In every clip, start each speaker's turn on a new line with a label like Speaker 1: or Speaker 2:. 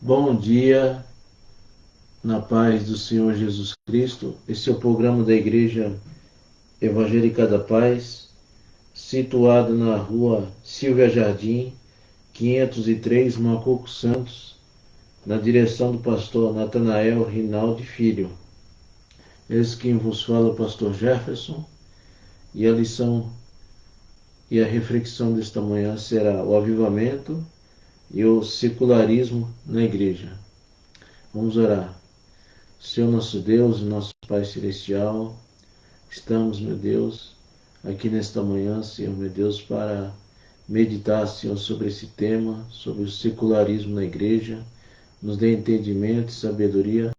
Speaker 1: Bom dia, na paz do Senhor Jesus Cristo. Esse é o programa da Igreja Evangélica da Paz, situado na rua Silvia Jardim, 503, Macoco Santos, na direção do pastor Natanael Rinaldi Filho. Esse quem vos fala é o pastor Jefferson, e a lição e a reflexão desta manhã será o avivamento e o secularismo na igreja. Vamos orar. Senhor nosso Deus e nosso Pai Celestial, estamos, meu Deus, aqui nesta manhã, Senhor, meu Deus, para meditar, Senhor, sobre esse tema, sobre o secularismo na igreja. Nos dê entendimento e sabedoria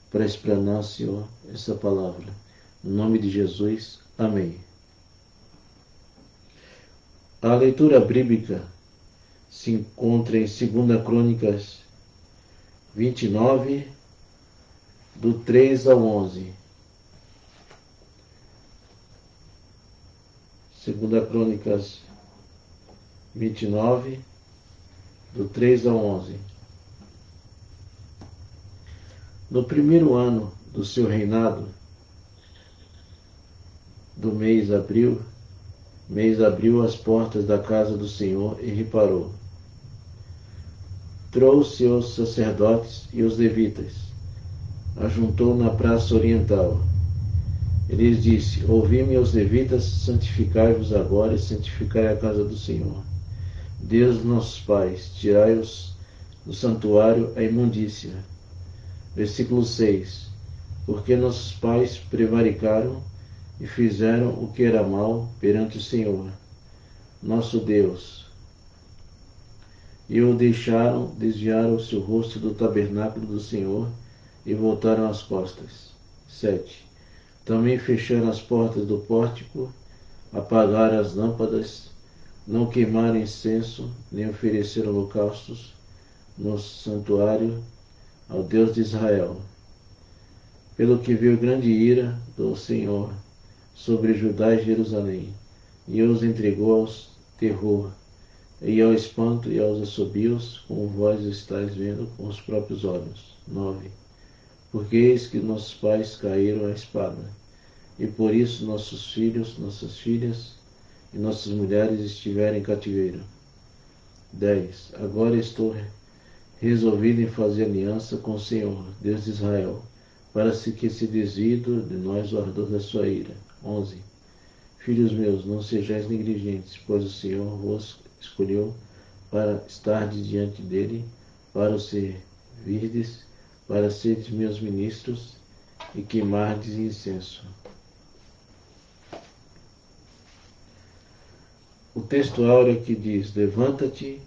Speaker 1: para explanar, Senhor, essa palavra. No nome de Jesus, amém. A leitura bíblica se encontra em 2 Crônicas 29, do 3 ao 11. 2 Crônicas 29, do 3 ao 11. No primeiro ano do seu reinado, do mês abriu as portas da casa do Senhor e reparou. Trouxe os sacerdotes e os levitas, ajuntou na praça oriental. Ele lhes disse: Ouvi-me, os levitas, santificai-vos agora e santificai a casa do Senhor. Deus dos nossos pais, tirai-os do santuário a imundícia. Versículo 6. Porque nossos pais prevaricaram e fizeram o que era mal perante o Senhor, nosso Deus, e o deixaram, desviaram o seu rosto do tabernáculo do Senhor e voltaram as costas. 7. Também fecharam as portas do pórtico, apagaram as lâmpadas, não queimaram incenso, nem ofereceram holocaustos no santuário ao Deus de Israel. Pelo que veio grande ira do Senhor sobre Judá e Jerusalém, e os entregou ao terror, e ao espanto e aos assobios, como vós estáis vendo com os próprios olhos. 9. Porque eis que nossos pais caíram à espada, e por isso nossos filhos, nossas filhas e nossas mulheres estiveram em cativeiro. 10. Agora estou resolvido em fazer aliança com o Senhor, Deus de Israel, para que se desvie de nós o ardor da sua ira. 11. Filhos meus, não sejais negligentes, pois o Senhor vos escolheu para estar diante dele, para o servirdes, para seres meus ministros e queimardes incenso. O texto áureo que diz: Levanta-te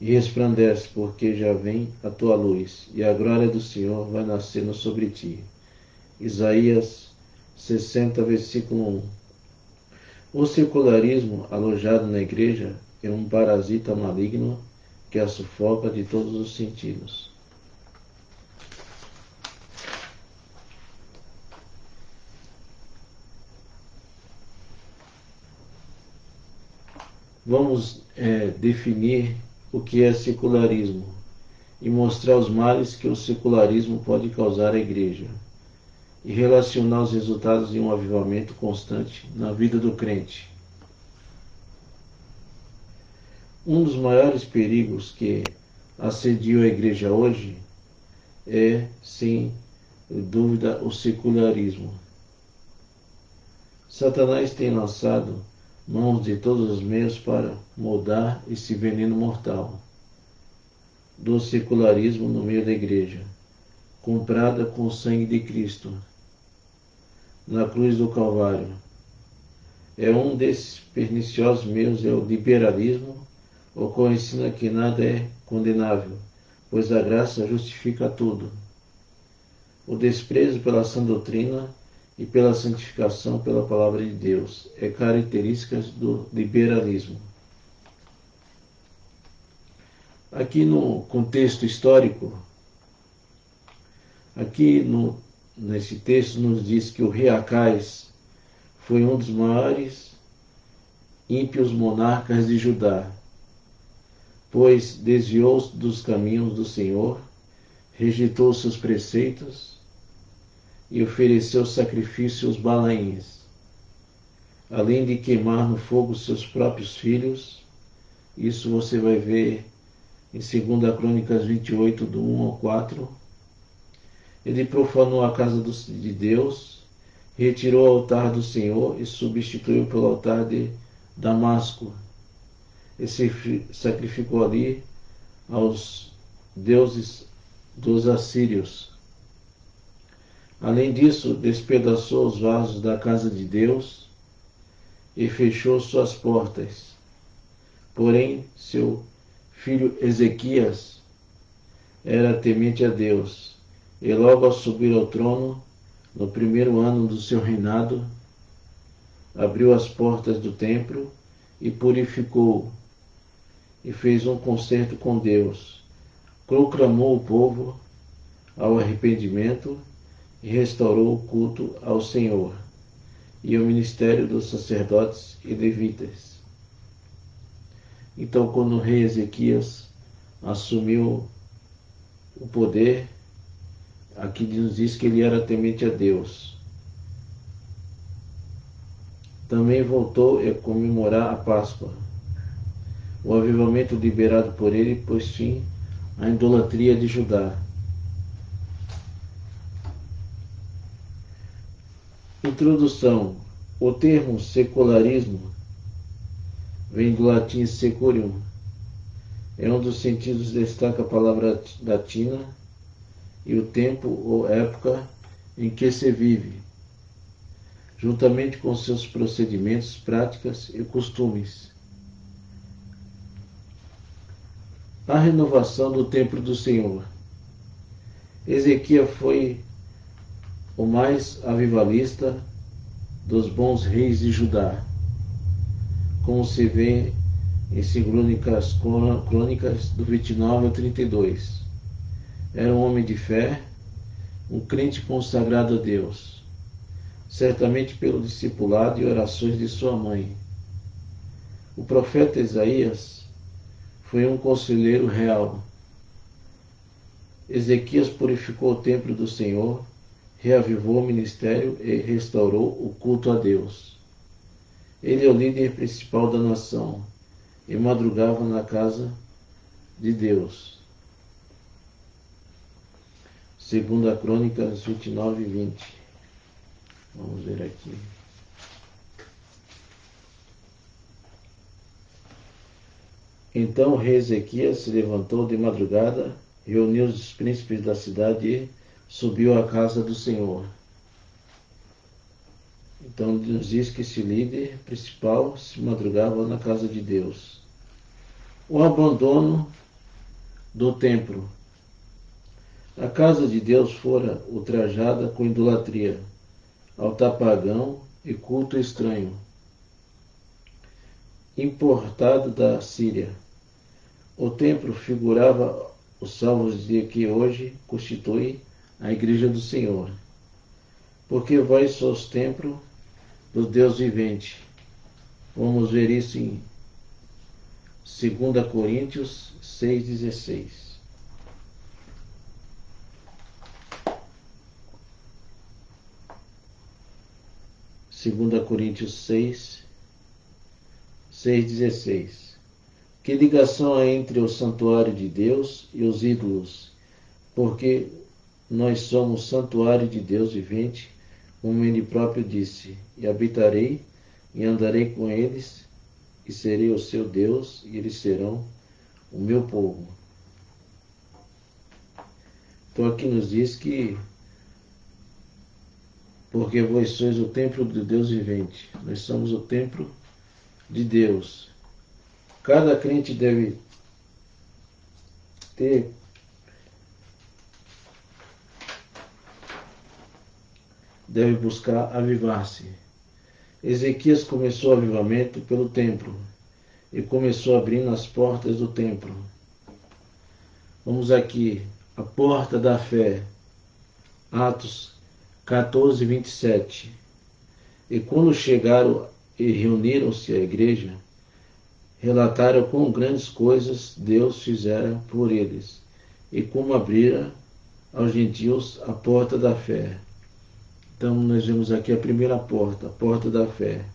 Speaker 1: e resplandece, porque já vem a tua luz, e a glória do Senhor vai nascendo sobre ti. Isaías 60, versículo 1. O secularismo alojado na igreja é um parasita maligno que a sufoca de todos os sentidos. Vamos definir o que é secularismo e mostrar os males que o secularismo pode causar à igreja e relacionar os resultados de um avivamento constante na vida do crente. Um dos maiores perigos que assediam a igreja hoje é, sem dúvida, o secularismo. Satanás tem lançado mãos de todos os meios para moldar esse veneno mortal do secularismo no meio da igreja, comprada com o sangue de Cristo na cruz do Calvário. Um desses perniciosos meios é o liberalismo, o qual ensina que nada é condenável, pois a graça justifica tudo. O desprezo pela sã doutrina e pela santificação pela palavra de Deus é característica do liberalismo. Aqui no contexto histórico, nesse texto nos diz que o rei Acais foi um dos maiores ímpios monarcas de Judá, pois desviou-se dos caminhos do Senhor rejeitou seus preceitos e ofereceu sacrifício aos Balaíns, além de queimar no fogo seus próprios filhos. Isso você vai ver em 2 Crônicas 28, do 1 ao 4. Ele profanou a casa de Deus, retirou o altar do Senhor e substituiu pelo altar de Damasco. E se sacrificou ali aos deuses dos assírios. Além disso, despedaçou os vasos da casa de Deus e fechou suas portas. Porém, seu filho Ezequias era temente a Deus, e logo ao subir ao trono, no primeiro ano do seu reinado, abriu as portas do templo e purificou, e fez um concerto com Deus. Proclamou o povo ao arrependimento e restaurou o culto ao Senhor e o ministério dos sacerdotes e levitas. Então, quando o rei Ezequias assumiu o poder, aqui nos diz que ele era temente a Deus. Também voltou a comemorar a Páscoa. O avivamento liberado por ele pôs fim à idolatria de Judá. Introdução. O termo secularismo vem do latim securium. É um dos sentidos que destaca a palavra latina e o tempo ou época em que se vive, juntamente com seus procedimentos, práticas e costumes. A renovação do templo do Senhor. Ezequias foi o mais avivalista dos bons reis de Judá, como se vê em 2 Crônicas do 29 ao 32. Era um homem de fé, um crente consagrado a Deus, certamente pelo discipulado e orações de sua mãe. O profeta Isaías foi um conselheiro real. Ezequias purificou o templo do Senhor, reavivou o ministério e restaurou o culto a Deus. Ele é o líder principal da nação e madrugava na casa de Deus. 2 Crônicas 29 e 20. Vamos ver aqui. Então o rei Ezequias se levantou de madrugada, reuniu os príncipes da cidade e subiu à casa do Senhor. Então nos diz que esse líder principal se madrugava na casa de Deus. O abandono do templo. A casa de Deus fora ultrajada com idolatria, altar pagão e culto estranho, importado da Síria. O templo figurava os salmos de que hoje constitui a igreja do Senhor. Porque vós sois templo do Deus vivente. Vamos ver isso em 2 Coríntios 6,16. 2 Coríntios 6,16. Que ligação há entre o santuário de Deus e os ídolos? Porque nós somos santuário de Deus vivente, como ele próprio disse, e habitarei e andarei com eles, e serei o seu Deus, e eles serão o meu povo. Então aqui nos diz que porque vós sois o templo de Deus vivente. Nós somos o templo de Deus. Cada crente deve buscar avivar-se. Ezequias começou o avivamento pelo templo e começou abrindo as portas do templo. Vamos aqui, a porta da fé, Atos 14, 27. E quando chegaram e reuniram-se à igreja, relataram quão grandes coisas Deus fizera por eles, e como abrira aos gentios a porta da fé. Então nós vemos aqui a primeira porta, a porta da fé.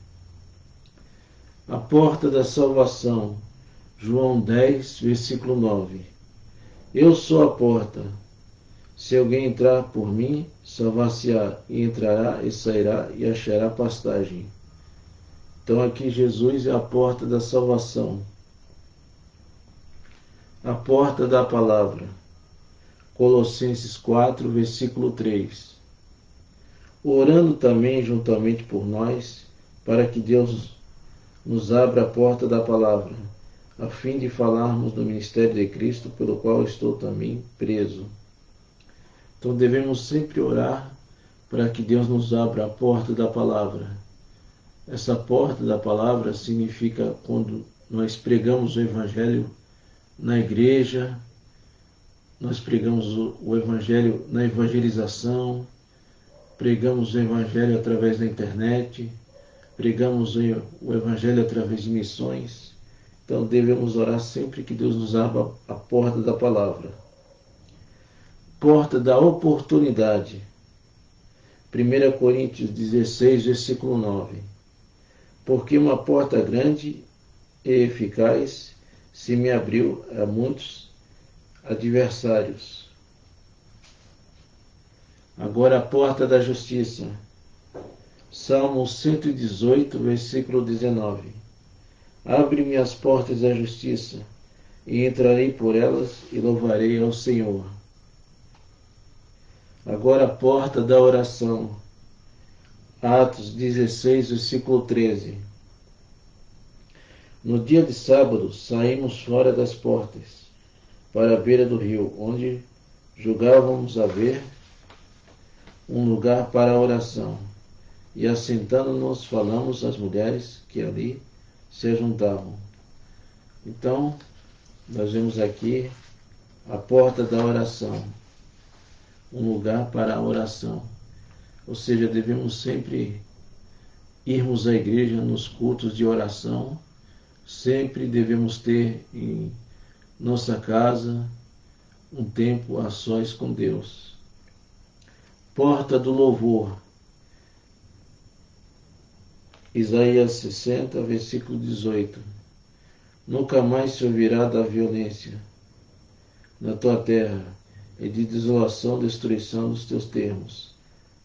Speaker 1: A porta da salvação, João 10, versículo 9. Eu sou a porta. Se alguém entrar por mim, salvar-se-á, e entrará e sairá e achará pastagem. Então aqui Jesus é a porta da salvação. A porta da palavra. Colossenses 4, versículo 3. Orando também juntamente por nós, para que Deus nos abra a porta da palavra, a fim de falarmos do ministério de Cristo, pelo qual estou também preso. Então devemos sempre orar para que Deus nos abra a porta da palavra. Essa porta da palavra significa quando nós pregamos o Evangelho na igreja, nós pregamos o Evangelho na evangelização, pregamos o Evangelho através da internet, pregamos o Evangelho através de missões. Então devemos orar sempre que Deus nos abra a porta da palavra. Porta da oportunidade. 1 Coríntios 16, versículo 9. Porque uma porta grande e eficaz se me abriu a muitos adversários. Agora a porta da justiça. Salmo 118, versículo 19. Abre-me as portas da justiça, e entrarei por elas e louvarei ao Senhor. Agora a porta da oração. Atos 16, versículo 13. No dia de sábado, saímos fora das portas, para a beira do rio, onde julgávamos haver um lugar para a oração. E assentando-nos, falamos às mulheres que ali se juntavam. Então, nós vemos aqui a porta da oração, um lugar para a oração. Ou seja, devemos sempre irmos à igreja nos cultos de oração, sempre devemos ter em nossa casa um tempo a sós com Deus. Porta do louvor. Isaías 60, versículo 18. Nunca mais se ouvirá da violência na tua terra, e de desolação, destruição dos teus termos.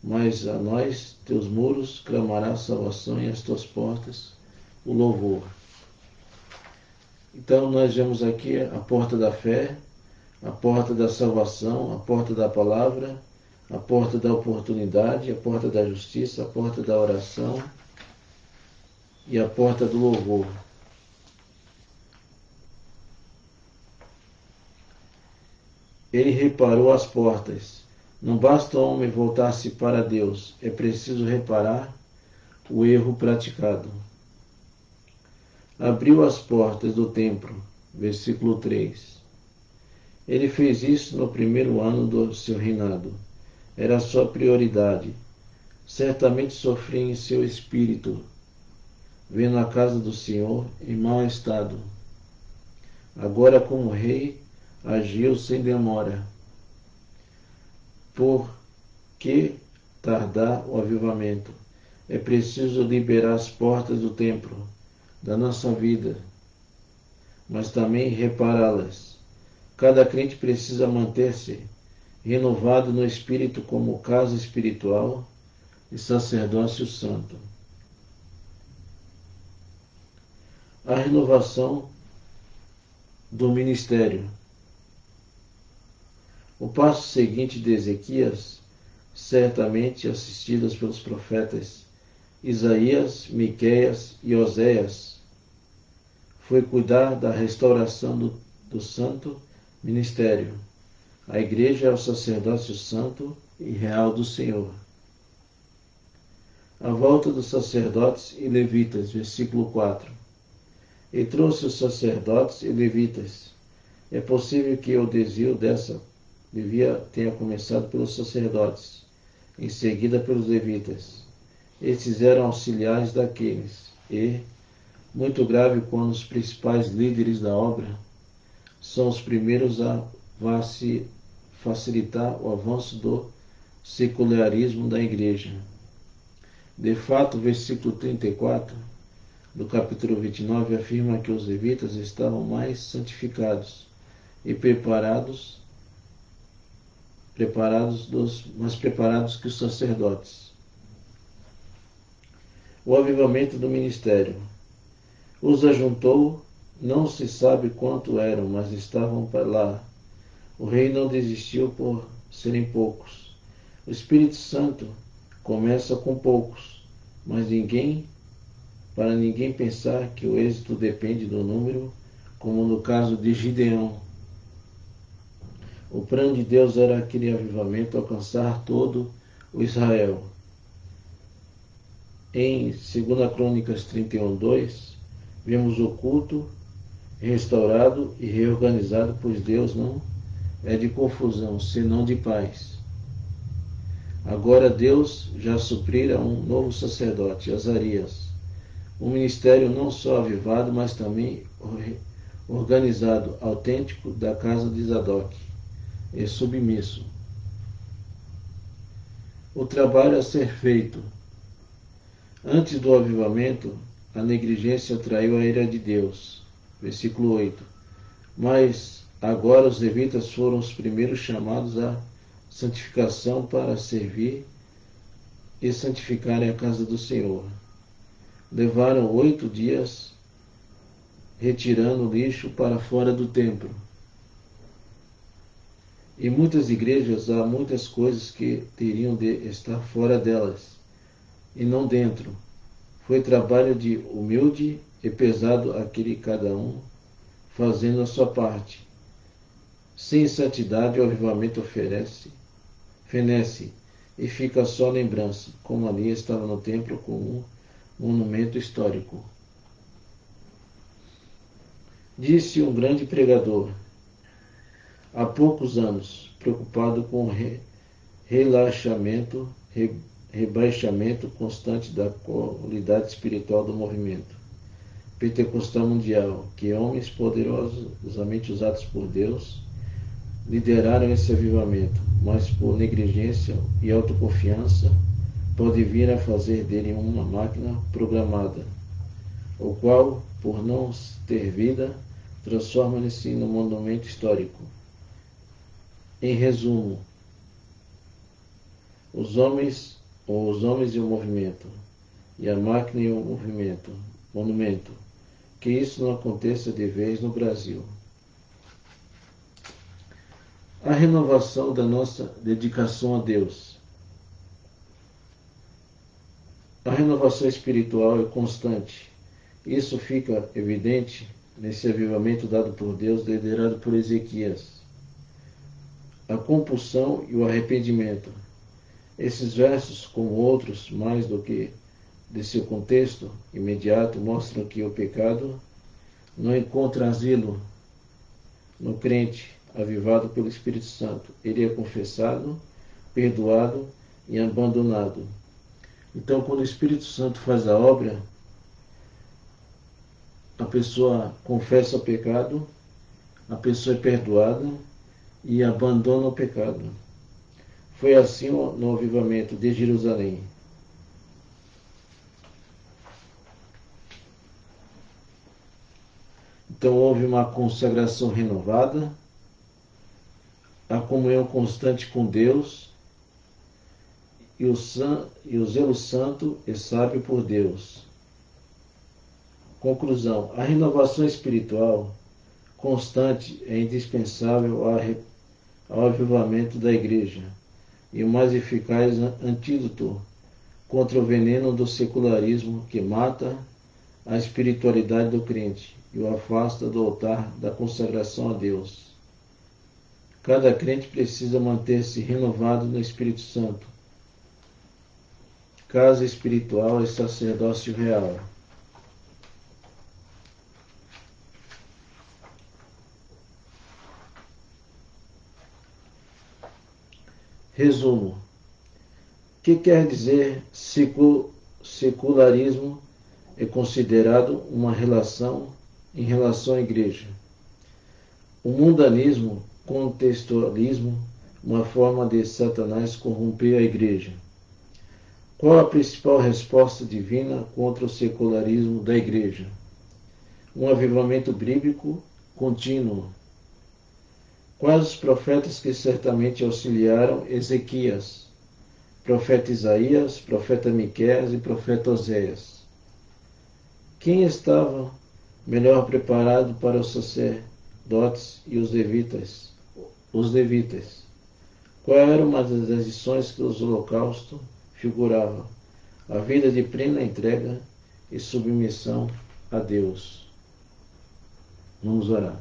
Speaker 1: Mas a nós, teus muros, clamará salvação, e as tuas portas, o louvor. Então nós vemos aqui a porta da fé, a porta da salvação, a porta da palavra, a porta da oportunidade, a porta da justiça, a porta da oração e a porta do louvor. Ele reparou as portas. Não basta o homem voltar-se para Deus, é preciso reparar o erro praticado. Abriu as portas do templo, versículo 3. Ele fez isso no primeiro ano do seu reinado. Era a sua prioridade. Certamente sofria em seu espírito, vendo a casa do Senhor em mau estado. Agora, como rei, agiu sem demora. Por que tardar o avivamento? É preciso liberar as portas do templo da nossa vida, mas também repará-las. Cada crente precisa manter-se renovado no espírito como casa espiritual e sacerdócio santo. A renovação do ministério. O passo seguinte de Ezequias, certamente assistidas pelos profetas Isaías, Miqueias e Oséias, foi cuidar da restauração do santo ministério. A igreja é o sacerdócio santo e real do Senhor. A volta dos sacerdotes e levitas, versículo 4. E trouxe os sacerdotes e levitas. É possível que o desvio dessa tenha começado pelos sacerdotes, em seguida pelos levitas. Estes eram auxiliares daqueles, e, muito grave quando os principais líderes da obra são os primeiros a facilitar o avanço do secularismo da Igreja. De fato, o versículo 34 do capítulo 29 afirma que os levitas estavam mais santificados e mais preparados que os sacerdotes. O avivamento do ministério. Os ajuntou, não se sabe quanto eram, mas estavam para lá. O rei não desistiu por serem poucos. O Espírito Santo começa com poucos, mas para ninguém pensar que o êxito depende do número, como no caso de Gideão. O plano de Deus era aquele avivamento alcançar todo o Israel. Em 2 Crônicas 31:2, vemos o culto restaurado e reorganizado, pois Deus não é de confusão, senão de paz. Agora Deus já suprira um novo sacerdote, Azarias. Um ministério não só avivado, mas também organizado, autêntico, da casa de Zadok, e submisso. O trabalho a ser feito. Antes do avivamento, a negligência atraiu a ira de Deus. Versículo 8. Mas agora os levitas foram os primeiros chamados à santificação para servir e santificarem a casa do Senhor. Levaram 8 dias retirando o lixo para fora do templo. Em muitas igrejas há muitas coisas que teriam de estar fora delas e não dentro. Foi trabalho de humilde e pesado aquele cada um fazendo a sua parte. Sem santidade o avivamento fenece e fica só lembrança, como ali estava no templo com um monumento histórico. Disse um grande pregador, há poucos anos, preocupado com rebaixamento constante da qualidade espiritual do movimento pentecostal mundial, que homens poderosamente usados por Deus lideraram esse avivamento, mas por negligência e autoconfiança pode vir a fazer dele uma máquina programada, o qual, por não ter vida, transforma-se num monumento histórico. Em resumo, os homens e o movimento, e a máquina e o monumento. Que isso não aconteça de vez no Brasil. A renovação da nossa dedicação a Deus. A renovação espiritual é constante. Isso fica evidente nesse avivamento dado por Deus, liderado por Ezequias. A compulsão e o arrependimento. Esses versos, como outros, mais do que de seu contexto imediato, mostram que o pecado não encontra asilo no crente avivado pelo Espírito Santo. Ele é confessado, perdoado e abandonado. Então, quando o Espírito Santo faz a obra, a pessoa confessa o pecado, a pessoa é perdoada e abandona o pecado. Foi assim no avivamento de Jerusalém. Então houve uma consagração renovada, a comunhão constante com Deus e o zelo santo e sábio por Deus. Conclusão. A renovação espiritual constante é indispensável ao avivamento da Igreja e o mais eficaz antídoto contra o veneno do secularismo que mata a espiritualidade do crente e o afasta do altar da consagração a Deus. Cada crente precisa manter-se renovado no Espírito Santo. Casa espiritual e sacerdócio real. Resumo. O que quer dizer secularismo é considerado uma relação em relação à Igreja. O mundanismo, contextualismo, uma forma de Satanás corromper a igreja. Qual a principal resposta divina contra o secularismo da igreja? Um avivamento bíblico contínuo. Quais os profetas que certamente auxiliaram Ezequias? Profeta Isaías, profeta Miqueias e profeta Oséias. Quem estava melhor preparado para os sacerdotes e os levitas? Os levitas. Qual era uma das lições que os holocaustos figuravam? A vida de plena entrega e submissão a Deus. Vamos orar.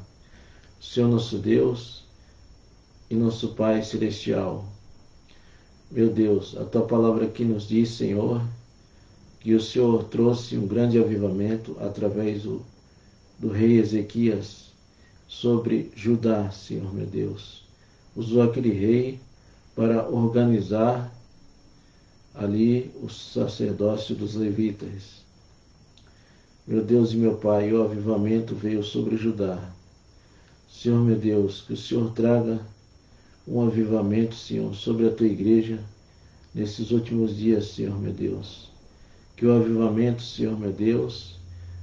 Speaker 1: Senhor nosso Deus e nosso Pai Celestial, meu Deus, a Tua palavra aqui nos diz, Senhor, que o Senhor trouxe um grande avivamento através do rei Ezequias sobre Judá, Senhor meu Deus. Usou aquele rei para organizar ali o sacerdócio dos levitas. Meu Deus e meu Pai, o avivamento veio sobre Judá. Senhor meu Deus, que o Senhor traga um avivamento, Senhor, sobre a Tua igreja nesses últimos dias, Senhor meu Deus. Que o avivamento, Senhor meu Deus,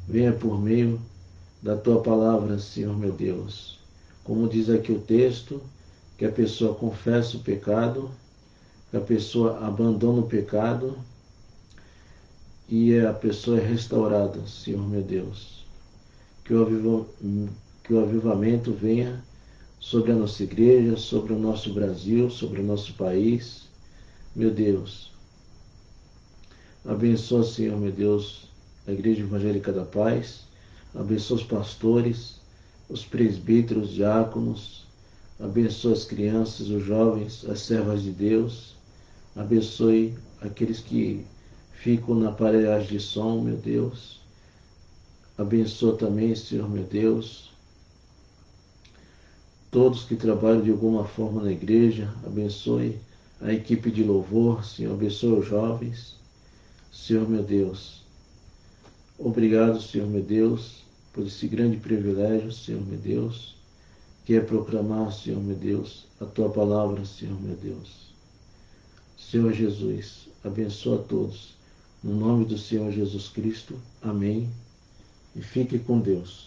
Speaker 1: venha por meio da Tua palavra, Senhor meu Deus. Como diz aqui o texto, que a pessoa confessa o pecado, que a pessoa abandona o pecado e a pessoa é restaurada, Senhor meu Deus. Que o avivamento venha sobre a nossa igreja, sobre o nosso Brasil, sobre o nosso país. Meu Deus, abençoa, Senhor meu Deus, a Igreja Evangélica da Paz, abençoa os pastores, os presbíteros, diáconos, abençoa as crianças, os jovens, as servas de Deus, abençoe aqueles que ficam na aparelhagem de som, meu Deus. Abençoa também, Senhor meu Deus, todos que trabalham de alguma forma na igreja. Abençoe a equipe de louvor, Senhor, abençoe os jovens. Senhor meu Deus, obrigado, Senhor meu Deus, por esse grande privilégio, Senhor meu Deus, que é proclamar, Senhor meu Deus, a Tua palavra, Senhor meu Deus. Senhor Jesus, abençoa a todos. No nome do Senhor Jesus Cristo. Amém. E fique com Deus.